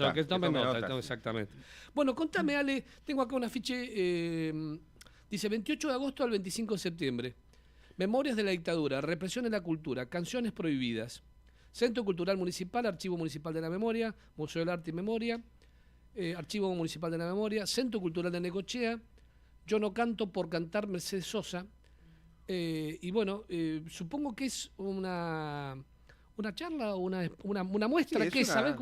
O sea, que tome nota, nota, sí. exactamente. Bueno, contame, Ale, tengo acá un afiche, dice 28 de agosto al 25 de septiembre. Memorias de la dictadura, represión en la cultura, canciones prohibidas. Centro Cultural Municipal, Archivo Municipal de la Memoria, Museo del Arte y Memoria, Archivo Municipal de la Memoria, Centro Cultural de Necochea, Yo no canto por cantar, Mercedes Sosa. Y bueno, supongo que es una charla o una muestra. Sí, ¿Qué es? A ver,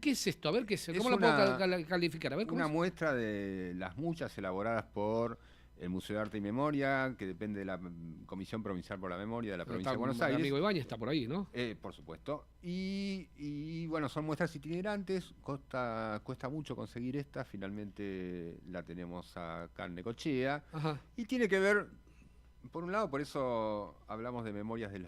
¿qué es esto? A ver, ¿qué es? ¿Cómo lo puedo calificar? A ver, ¿cómo una es? muestra de las muchas elaboradas por el Museo de Arte y Memoria, que depende de la Comisión Provincial por la Memoria de la Provincia de Buenos El Aires. amigo Ibáñez está por ahí, ¿no? Por supuesto. Y bueno, son muestras itinerantes, cuesta mucho conseguir esta, finalmente la tenemos acá en Necochea. Ajá. Y tiene que ver, por un lado, por eso hablamos de memorias de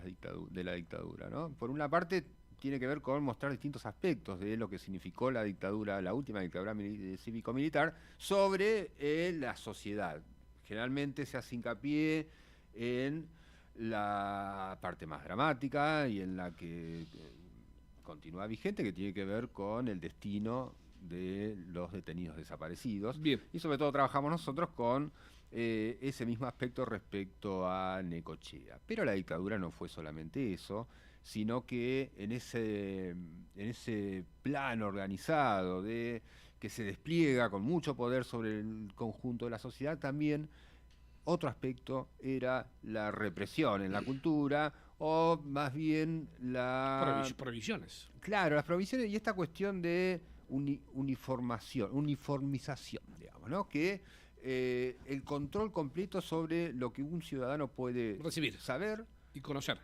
la dictadura, ¿no? Por una parte, tiene que ver con mostrar distintos aspectos de lo que significó la dictadura, la última dictadura cívico-militar, sobre la sociedad. Generalmente se hace hincapié en la parte más dramática y en la que continúa vigente, que tiene que ver con el destino de los detenidos desaparecidos. Bien. Y sobre todo trabajamos nosotros con ese mismo aspecto respecto a Necochea. Pero la dictadura no fue solamente eso, sino que en ese plano organizado que se despliega con mucho poder sobre el conjunto de la sociedad, también otro aspecto era la represión en la cultura, o más bien Prohibiciones. Claro, las prohibiciones y esta cuestión de uniformización, digamos, ¿no? Que el control completo sobre lo que un ciudadano puede Recibir. saber Y conocer.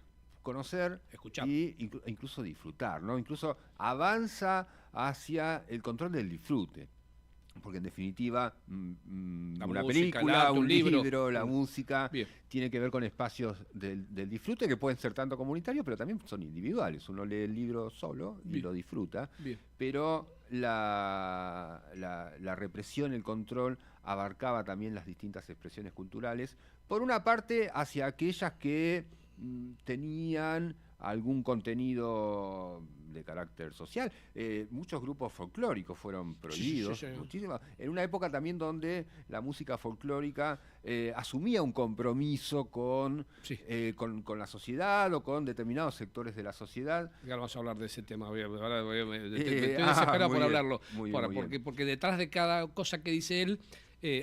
Escuchar. e incluso disfrutar, ¿no? Incluso avanza hacia el control del disfrute. Porque en definitiva, una música, película, arte, un libro, la música, Bien. tiene que ver con espacios del disfrute que pueden ser tanto comunitarios, pero también son individuales. Uno lee el libro solo y Bien. lo disfruta, Bien. pero la represión, el control, abarcaba también las distintas expresiones culturales. Por una parte, hacia aquellas que tenían algún contenido de carácter social. Muchos grupos folclóricos fueron prohibidos. Sí. Muchísimas. En una época también donde la música folclórica asumía un compromiso con la sociedad o con determinados sectores de la sociedad. Ya vamos a hablar de ese tema. Estoy desesperado por hablarlo. Porque detrás de cada cosa que dice él,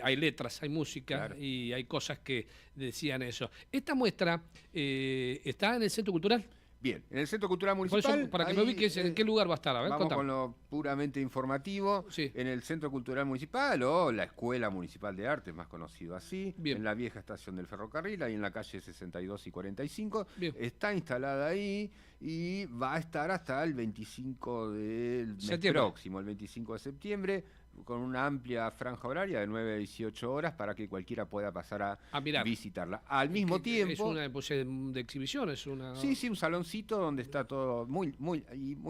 hay letras, hay música, claro, y hay cosas que decían eso. Esta muestra está en el Centro Cultural. Bien, en el Centro Cultural Municipal. Eso, para que me ubiques, ¿en qué lugar va a estar? A ver, vamos contame. con lo puramente informativo. Sí. En el Centro Cultural Municipal o la Escuela Municipal de Arte, más conocido así. Bien. En la vieja estación del ferrocarril, ahí en la calle 62 y 45. Bien. Está instalada ahí y va a estar hasta el 25 del mes próximo, el 25 de septiembre, con una amplia franja horaria de 9 a 18 horas para que cualquiera pueda pasar a visitarla. Al mismo tiempo... ¿Es una de exhibición? ¿Es una...? Sí, un saloncito donde está todo muy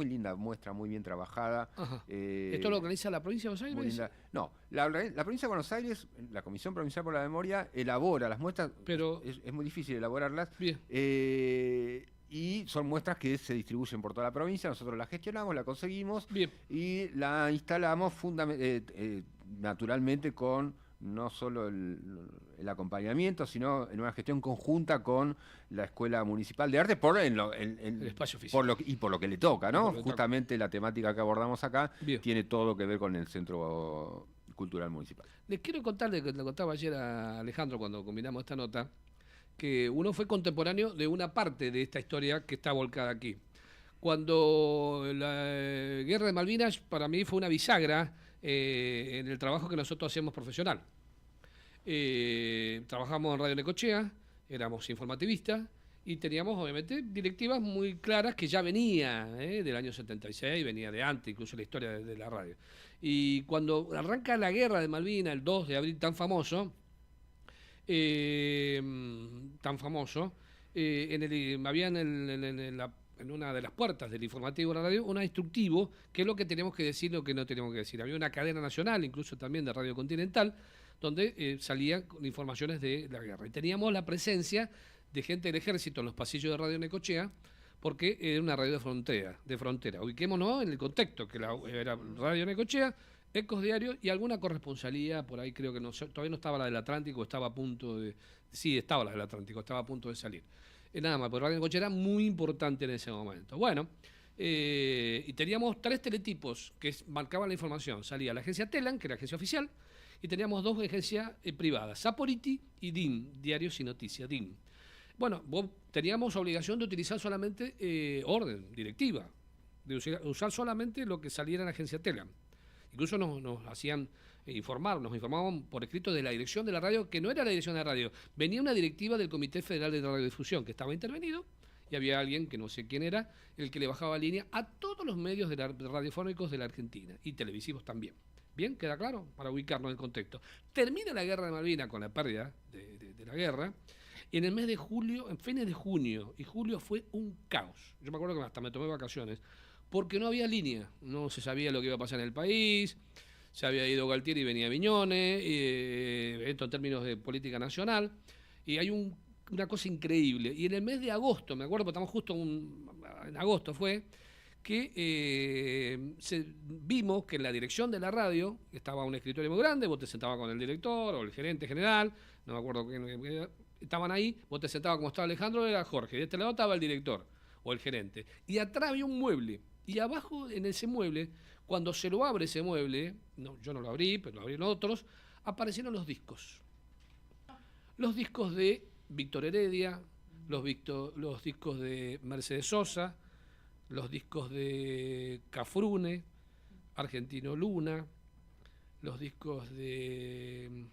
linda muestra, muy bien trabajada. ¿Esto lo organiza la provincia de Buenos Aires? No, la provincia de Buenos Aires, la Comisión Provincial por la Memoria, elabora las muestras, pero es muy difícil elaborarlas. Bien. Y son muestras que se distribuyen por toda la provincia, nosotros la gestionamos, la conseguimos. Bien. Y la instalamos naturalmente con no solo el acompañamiento, sino en una gestión conjunta con la Escuela Municipal de Arte por el espacio físico. Por lo que le toca, ¿no? Justamente la temática que abordamos acá tiene todo que ver con el Centro Cultural Municipal. Les quiero contar, le contaba ayer a Alejandro cuando combinamos esta nota, que uno fue contemporáneo de una parte de esta historia que está volcada aquí. Cuando la Guerra de Malvinas para mí fue una bisagra en el trabajo que nosotros hacemos profesional. Trabajamos en Radio Necochea, éramos informativistas y teníamos obviamente directivas muy claras que ya venía del año 76, venía de antes, incluso la historia de la radio. Y cuando arranca la Guerra de Malvinas, el 2 de abril tan famoso, había en una de las puertas del informativo de la radio un instructivo, que es lo que tenemos que decir, lo que no tenemos que decir. Había una cadena nacional, incluso también de Radio Continental, donde salían informaciones de la guerra. Y teníamos la presencia de gente del ejército en los pasillos de Radio Necochea, porque era una radio de frontera. Ubiquémonos en el contexto, que era Radio Necochea, Ecos Diarios y alguna corresponsalía, por ahí creo que todavía no estaba la del Atlántico, estaba a punto de... Sí, estaba la del Atlántico, estaba a punto de salir. Nada más, pero Radio Necochea era muy importante en ese momento. Bueno, y teníamos 3 teletipos que marcaban la información. Salía la agencia Telam, que era la agencia oficial, y teníamos 2 agencias privadas, Saporiti y DIN, Diarios y Noticias, DIN. Bueno, teníamos obligación de utilizar solamente orden, directiva, de usar solamente lo que saliera en la agencia Telam. Incluso nos hacían nos informaban por escrito de la dirección de la radio, que no era la dirección de la radio, venía una directiva del Comité Federal de Radiodifusión, que estaba intervenido, y había alguien, que no sé quién era, el que le bajaba línea a todos los medios radiofónicos de la Argentina, y televisivos también. Bien, queda claro, para ubicarnos en el contexto. Termina la guerra de Malvinas con la pérdida de la guerra, y en el mes de julio, en fines de junio y julio fue un caos. Yo me acuerdo que hasta me tomé vacaciones, porque no había línea, no se sabía lo que iba a pasar en el país, se había ido Galtieri y venía Viñones, esto en términos de política nacional, y hay una cosa increíble. Y en el mes de agosto, me acuerdo, porque estamos justo en agosto fue, que vimos que en la dirección de la radio estaba un escritorio muy grande, vos te sentabas con el director o el gerente general, no me acuerdo quién, estaban ahí, vos te sentabas como estaba Alejandro, era Jorge, y de este lado estaba el director o el gerente, y atrás había un mueble, y abajo en ese mueble, cuando se lo abre ese mueble, no, yo no lo abrí, pero lo abrieron otros, aparecieron los discos. Los discos de Víctor Heredia, los discos de Mercedes Sosa, los discos de Cafrune, Argentino Luna, los discos de...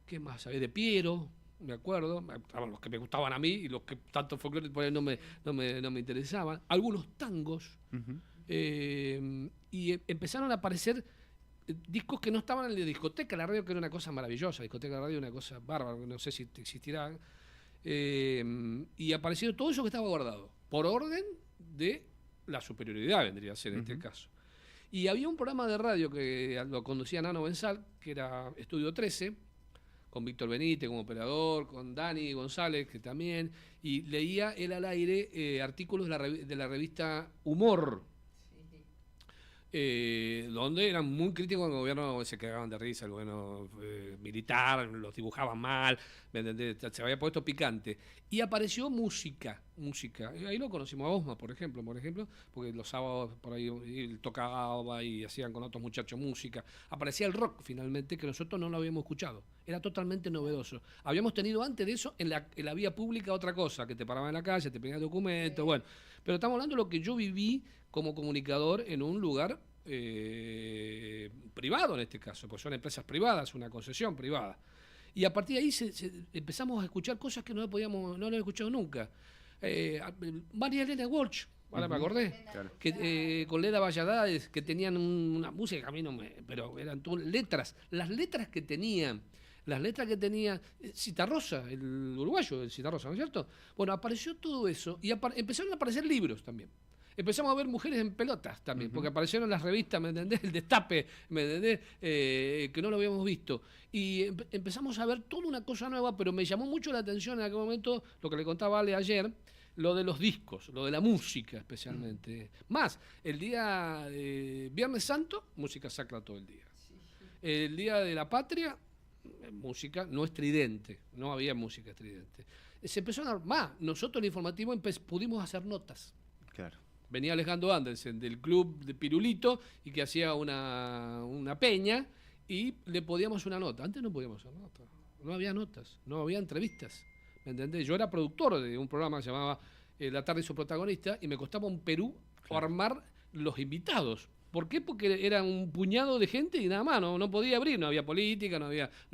¿Qué más? De Piero, me acuerdo, estaban los que me gustaban a mí y los que tanto folclore por ahí no me interesaban, algunos tangos, y empezaron a aparecer discos que no estaban en la discoteca, la radio, que era una cosa maravillosa, discoteca de radio una cosa bárbara, no sé si existirá, y apareció todo eso que estaba guardado, por orden de la superioridad, vendría a ser en este caso. Y había un programa de radio que lo conducía Nano Benzal, que era Estudio 13, con Víctor Benítez como operador, con Dani González, que también, y leía él al aire artículos de la revista Humor, donde eran muy críticos con el gobierno, se cagaban de risa, el gobierno militar, los dibujaban mal, ¿me entendés? Se había puesto picante. Y apareció música. Y ahí lo conocimos a Osma, por ejemplo, porque los sábados por ahí él tocaba y hacían con otros muchachos música. Aparecía el rock, finalmente, que nosotros no lo habíamos escuchado. Era totalmente novedoso. Habíamos tenido antes de eso en la vía pública otra cosa, que te paraban en la calle, te pedían documentos, bueno. Pero estamos hablando de lo que yo viví como comunicador en un lugar privado en este caso, porque son empresas privadas, una concesión privada. Y a partir de ahí empezamos a escuchar cosas que no lo he escuchado nunca. María Elena Walsh, ahora me acordé, Claro. que, con Leda Valladares, que tenían una música que a mí pero eran letras, las letras que tenían Citarrosa, el uruguayo, el Citarrosa, ¿no es cierto? Bueno, apareció todo eso y empezaron a aparecer libros también. Empezamos a ver mujeres en pelotas también, porque aparecieron las revistas, ¿me entendés? El Destape, ¿me entendés? Que no lo habíamos visto. Y empezamos a ver toda una cosa nueva, pero me llamó mucho la atención en aquel momento, lo que le contaba Ale ayer, lo de los discos, lo de la música especialmente. Más, el día Viernes Santo, música sacra todo el día. El día de la Patria, música no estridente, no había música estridente. Se empezó a dar más. Nosotros en el informativo pudimos hacer notas. Claro. Venía Alejandro Andersen del club de Pirulito y que hacía una peña y le podíamos hacer una nota. Antes no podíamos hacer notas, no había notas, no había entrevistas, ¿me entendés? Yo era productor de un programa que se llamaba La tarde y su protagonista y me costaba un Perú armar los invitados. ¿Por qué? Porque era un puñado de gente y nada más, no podía abrir, no había política, no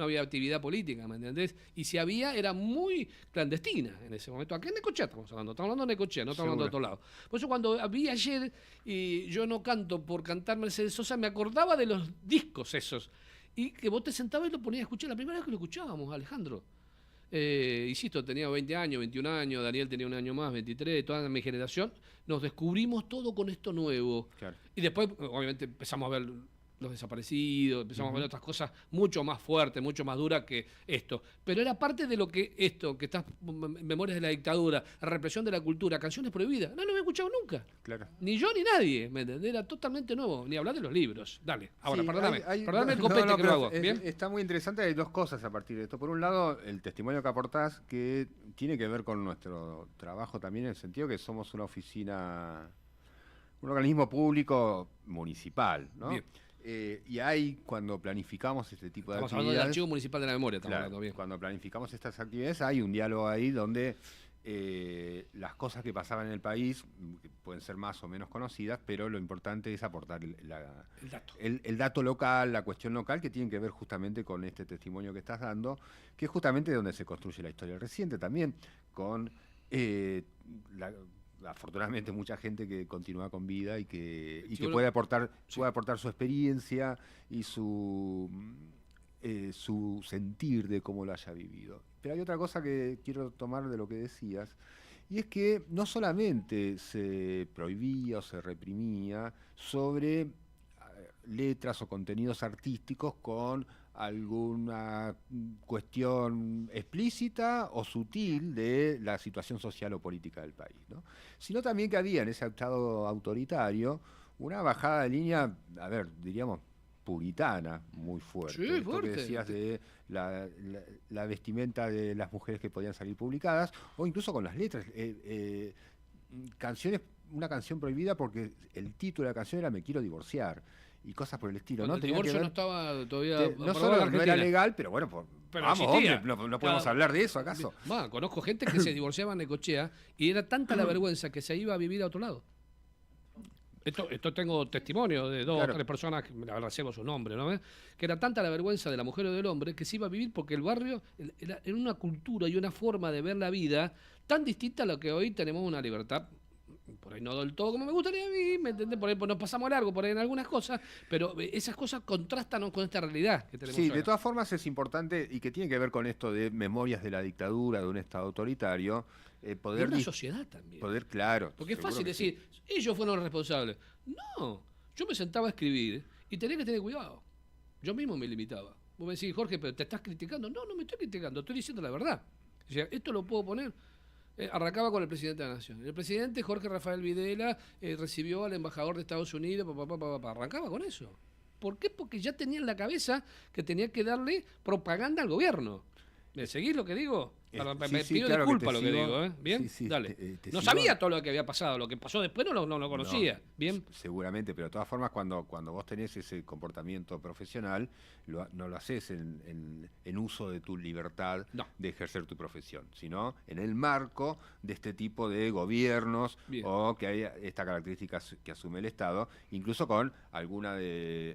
había actividad política, ¿me entendés? Y si había, era muy clandestina en ese momento. Acá en Necochea estamos hablando de Necochea, no estamos hablando de otro lado. Por eso cuando vi ayer, y yo no canto por cantar Mercedes Sosa, me acordaba de los discos esos. Y que vos te sentabas y lo ponías a escuchar. La primera vez que lo escuchábamos, Alejandro. Insisto, tenía 20 años, 21 años, Daniel tenía un año más, 23, toda mi generación, nos descubrimos todo con esto nuevo. Claro. Y después, obviamente, empezamos a ver los desaparecidos, empezamos a ver otras cosas mucho más fuertes, mucho más duras que esto. Pero era parte de lo que esto, que está Memorias de la Dictadura, represión de la cultura, canciones prohibidas. No lo había escuchado nunca. Claro. Ni yo ni nadie, ¿me entendés? Era totalmente nuevo. Ni hablar de los libros. Dale, ahora, Sí, perdóname. Perdóname el no, copete no, que lo pero hago. ¿Bien? está muy interesante, hay dos cosas a partir de esto. Por un lado, el testimonio que aportás, que tiene que ver con nuestro trabajo también, en el sentido que somos una oficina, un organismo público municipal, ¿no? Bien. Y hay, cuando planificamos este tipo de Estamos hablando del actividades, Archivo Municipal de la Memoria, estamos claro, hablando bien. cuando planificamos estas actividades, hay un diálogo ahí donde las cosas que pasaban en el país que pueden ser más o menos conocidas, pero lo importante es aportar el dato local, la cuestión local, que tiene que ver justamente con este testimonio que estás dando, que es justamente donde se construye la historia reciente también, con afortunadamente mucha gente que continúa con vida y que puede aportar su experiencia y su sentir de cómo lo haya vivido. Pero hay otra cosa que quiero tomar de lo que decías, y es que no solamente se prohibía o se reprimía sobre letras o contenidos artísticos con alguna cuestión explícita o sutil de la situación social o política del país, ¿no? Sino también que había en ese estado autoritario una bajada de línea, a ver, diríamos, puritana, muy fuerte. Sí, Esto fuerte. que decías de la vestimenta de las mujeres que podían salir publicadas, o incluso con las letras. Canciones, una canción prohibida porque el título de la canción era Me quiero divorciar, y cosas por el estilo. Cuando ¿no? el Tenía que divorcio ver, no estaba todavía no aprobado en solo no Argentina. era legal, pero bueno, Pero vamos, existía. hombre, no podemos hablar de eso, ¿acaso? Bueno, conozco gente que se divorciaba en Necochea y era tanta la vergüenza que se iba a vivir a otro lado. Esto tengo testimonio de dos Claro. o tres personas, que la verdad sé su nombre, ¿no? Que era tanta la vergüenza de la mujer o del hombre que se iba a vivir porque el barrio era una cultura y una forma de ver la vida tan distinta a lo que hoy tenemos una libertad. Por ahí no del todo como me gustaría a mí, ¿me entendés? Por ahí nos pasamos largo por ahí en algunas cosas, pero esas cosas contrastan con esta realidad que tenemos Sí, ahora. de todas formas es importante, y que tiene que ver con esto de memorias de la dictadura, de un Estado autoritario, De poder... una sociedad también. Claro. Porque es seguro fácil que sí. decir, ellos fueron los responsables. No, yo me sentaba a escribir y tenía que tener cuidado. Yo mismo me limitaba. Vos me decís, Jorge, pero te estás criticando. No, no me estoy criticando, estoy diciendo la verdad. O sea, esto lo puedo poner. Arrancaba con el presidente de la Nación. El presidente Jorge Rafael Videla recibió al embajador de Estados Unidos, arrancaba con eso. ¿Por qué? Porque ya tenía en la cabeza que tenía que darle propaganda al gobierno. ¿Me seguís lo que digo? Me sí, pido claro que disculpas te lo que sigo. digo, ¿eh? ¿Bien? Sí, sí, Dale. te No sigo. sabía todo lo que había pasado. Lo que pasó después no lo conocía. No, ¿Bien? Seguramente, pero de todas formas, cuando vos tenés ese comportamiento profesional, no lo haces en uso de tu libertad No. de ejercer tu profesión, sino en el marco de este tipo de gobiernos Bien. o que hay esta característica que asume el Estado, incluso con alguna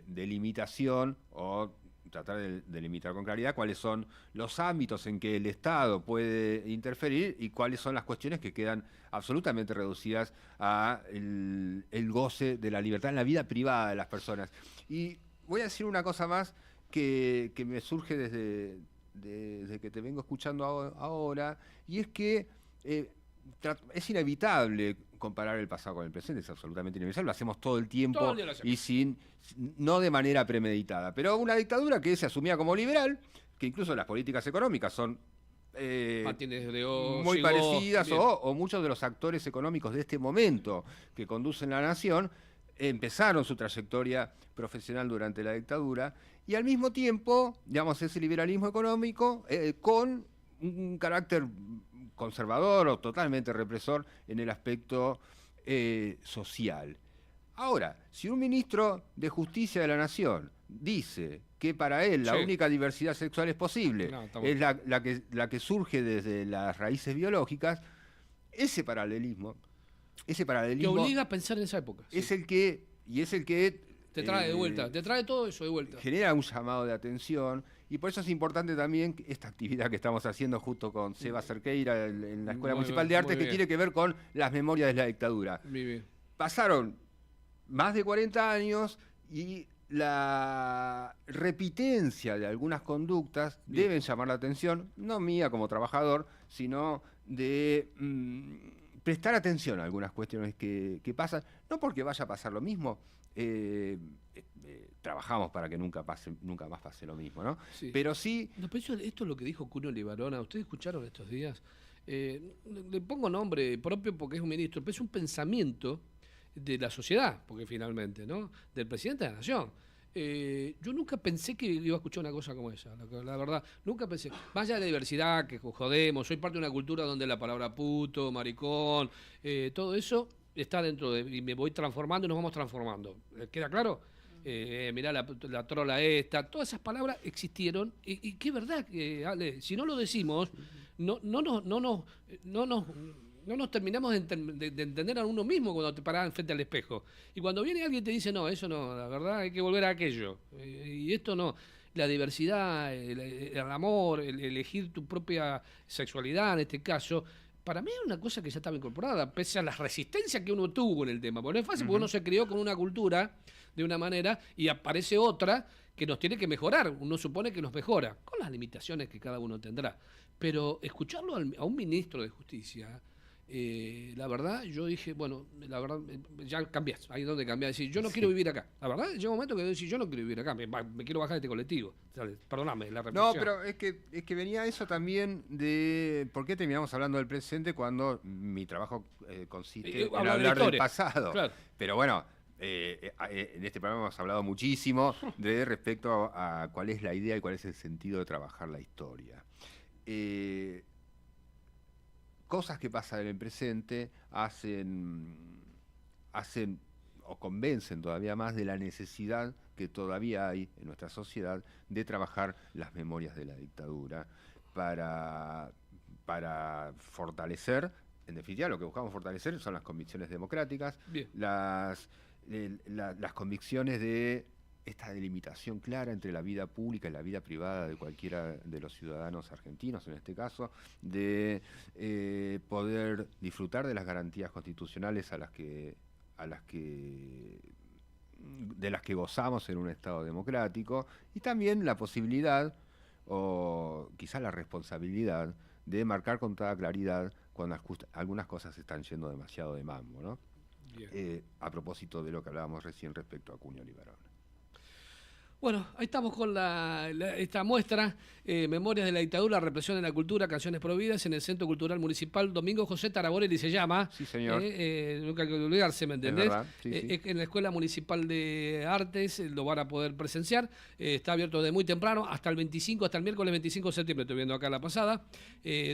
delimitación o tratar de delimitar con claridad cuáles son los ámbitos en que el Estado puede interferir y cuáles son las cuestiones que quedan absolutamente reducidas a el goce de la libertad en la vida privada de las personas. Y voy a decir una cosa más que me surge desde que te vengo escuchando ahora, y es que es inevitable comparar el pasado con el presente, es absolutamente inevitable, lo hacemos todo el tiempo Todo el día lo hacemos. y no de manera premeditada. Pero una dictadura que se asumía como liberal, que incluso las políticas económicas son Martínez de Oz, muy Sigó, parecidas, bien. o muchos de los actores económicos de este momento que conducen la nación empezaron su trayectoria profesional durante la dictadura, y al mismo tiempo, digamos, ese liberalismo económico con un carácter conservador o totalmente represor en el aspecto social. Ahora, si un ministro de Justicia de la Nación dice que para él la Sí. única diversidad sexual es posible, No, estamos- es la que surge desde las raíces biológicas, ese paralelismo Te obliga a pensar en esa época. Sí. es el que Te trae de vuelta, te trae todo eso de vuelta. genera un llamado de atención, y por eso es importante también esta actividad que estamos haciendo justo con Seba Cerqueira en la Escuela Muy Municipal bien, de Arte, muy que bien. tiene que ver con las memorias de la dictadura. Muy bien. Pasaron más de 40 años y la repitencia de algunas conductas Bien. deben llamar la atención, no mía como trabajador, sino de prestar atención a algunas cuestiones que pasan, no porque vaya a pasar lo mismo trabajamos para que nunca más pase lo mismo, ¿no? Sí. Pero sí... No, pero esto es lo que dijo Cunio Libarona. ¿Ustedes escucharon estos días? Le pongo nombre propio porque es un ministro, pero es un pensamiento de la sociedad, porque finalmente, ¿no? Del presidente de la Nación. Yo nunca pensé que iba a escuchar una cosa como esa, la verdad. Nunca pensé. Más allá de la diversidad, que jodemos, soy parte de una cultura donde la palabra puto, maricón, todo eso está dentro de... Y me voy transformando y nos vamos transformando. ¿Queda claro? Mirá la trola esta, todas esas palabras existieron y qué verdad que, Ale, si no lo decimos, no nos terminamos de entender a uno mismo cuando te parás frente al espejo. Y cuando viene alguien y te dice, no, eso no, la verdad hay que volver a aquello. Y esto no, la diversidad, el amor, el elegir tu propia sexualidad en este caso, para mí es una cosa que ya estaba incorporada, pese a las resistencias que uno tuvo en el tema. Porque no es fácil, porque uno se crió con una cultura de una manera y aparece otra que nos tiene que mejorar. Uno supone que nos mejora, con las limitaciones que cada uno tendrá. Pero escucharlo a un ministro de Justicia, la verdad, yo dije, bueno, la verdad, ya cambiás, ahí es donde cambiás, decir, yo no quiero vivir acá. La verdad, llega un momento que yo decir, yo no quiero vivir acá, me quiero bajar de este colectivo. Perdóname, la reflexión. No, pero es que venía eso también de... ¿Por qué terminamos hablando del presente cuando mi trabajo consiste en hablar del pasado? Claro. Pero bueno, en este programa hemos hablado muchísimo respecto a cuál es la idea y cuál es el sentido de trabajar la historia. Cosas que pasan en el presente hacen o convencen todavía más de la necesidad que todavía hay en nuestra sociedad de trabajar las memorias de la dictadura para fortalecer, en definitiva lo que buscamos fortalecer son las convicciones democráticas, las convicciones de esta delimitación clara entre la vida pública y la vida privada de cualquiera de los ciudadanos argentinos, en este caso, de poder disfrutar de las garantías constitucionales de las que gozamos en un Estado democrático, y también la posibilidad, o quizás la responsabilidad, de marcar con toda claridad cuando algunas cosas están yendo demasiado de mambo, ¿no? A propósito de lo que hablábamos recién respecto a Cunio Libarona. Bueno, ahí estamos con esta muestra, Memorias de la Dictadura, Represión en la Cultura, Canciones Prohibidas, en el Centro Cultural Municipal Domingo José Taraborelli se llama. Sí, señor. Nunca hay que olvidarse, ¿me entendés? Es verdad, sí, sí. En la Escuela Municipal de Artes lo van a poder presenciar. Está abierto desde muy temprano hasta el miércoles 25 de septiembre, estoy viendo acá la pasada,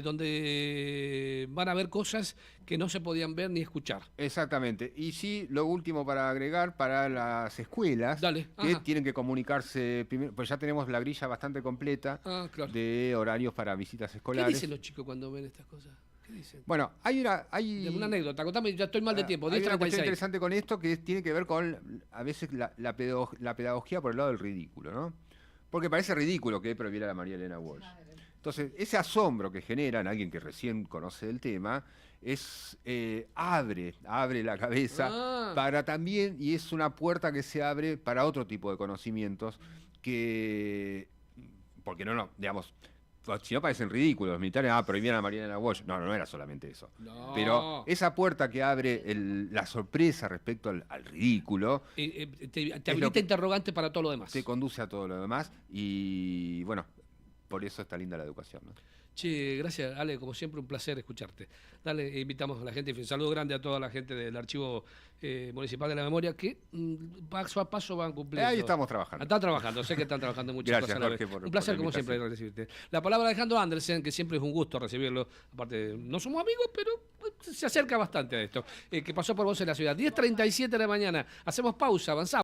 donde van a ver cosas que no se podían ver ni escuchar. Exactamente. Y sí, lo último para agregar, para las escuelas, que tienen que comunicarse primero, pues ya tenemos la grilla bastante completa de horarios para visitas escolares. ¿Qué dicen los chicos cuando ven estas cosas? ¿Qué dicen? Bueno, hay una anécdota, contame, ya estoy mal de tiempo. Hay una cuestión interesante con esto que tiene que ver con, a veces, la pedagogía por el lado del ridículo, ¿no? Porque parece ridículo que prohibiera a María Elena Walsh. Entonces, ese asombro que genera en alguien que recién conoce el tema abre la cabeza para también, y es una puerta que se abre para otro tipo de conocimientos porque digamos, si no parecen ridículos, los militares prohibían a María Elena Walsh. No era solamente eso. No. Pero esa puerta que abre la sorpresa respecto al ridículo te habilita interrogante para todo lo demás. Te conduce a todo lo demás y bueno, por eso está linda la educación, ¿no? Che, gracias, Ale, como siempre un placer escucharte. Dale, invitamos a la gente, un saludo grande a toda la gente del Archivo Municipal de la Memoria que paso a paso van cumpliendo. Ahí estamos trabajando. Están trabajando, sé que están trabajando muchas cosas a la vez. Un placer, como siempre, recibirte. La palabra de Alejandro Andersen, que siempre es un gusto recibirlo. Aparte, no somos amigos, pero se acerca bastante a esto. Que pasó por vos en la ciudad. 10:37 de la mañana. Hacemos pausa, avanzamos.